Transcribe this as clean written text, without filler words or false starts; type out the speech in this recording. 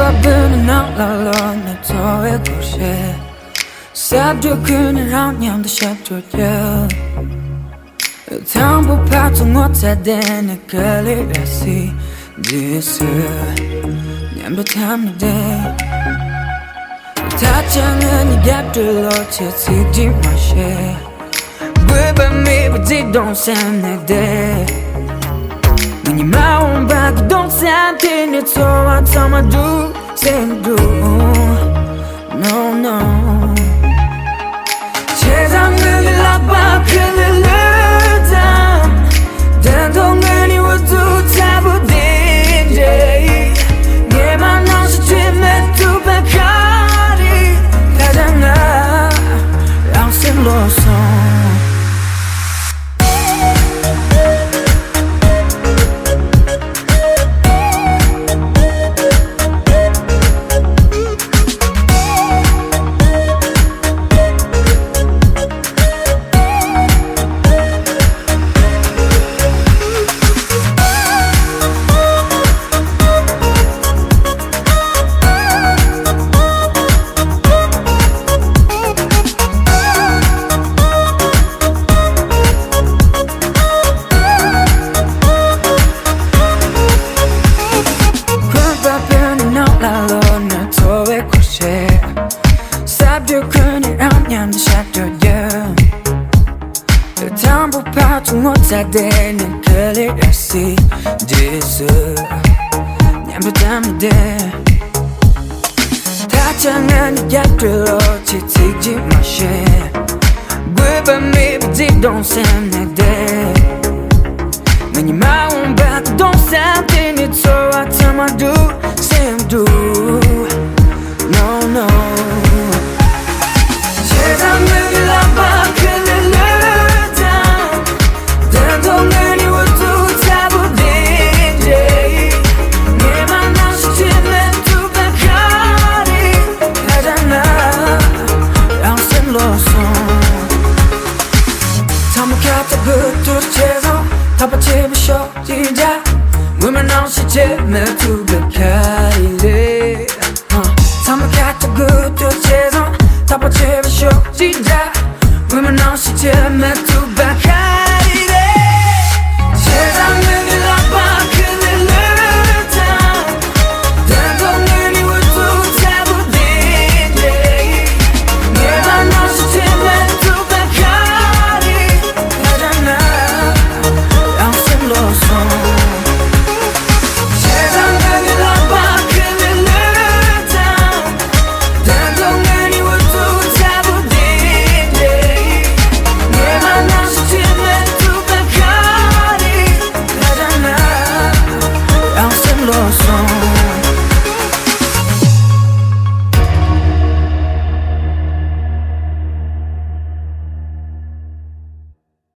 밥은 날라러 내 터에 곳에 삽도 그늘랑 냠도 샵조려 당부 파통 못하대는 걸리라시 디스 냠도 탐는데 다정한 이 갭들로 채찍지 마셔 왜밤이 부지 don't sound like that when you my back don't sound in it so I tell my do say do no no 세상을 일러봐 그를 늘다 단동을 이워도 잡으딘지 얘만 없이 뒷면 두 배까지 가잖아 양심로서 못하대는 클래식 디스 냠부담이 돼 다정한 이 곁들로 지치지 마셔 왜밤이 부지 don't sound like that when you my own back don't sound in it so I tell my do same do no no 세상을 일러봐 단동을 이워도 잡으딘지 얘만 없이 뒷면 두 배까지 가잖아 양심로서 담백했다부터 채서 다 받치면서 진짜 왜만 없이 뒷면 두 배까지 담백했다부터 채서 다 받치면서 진짜 왜만 없이 뒷면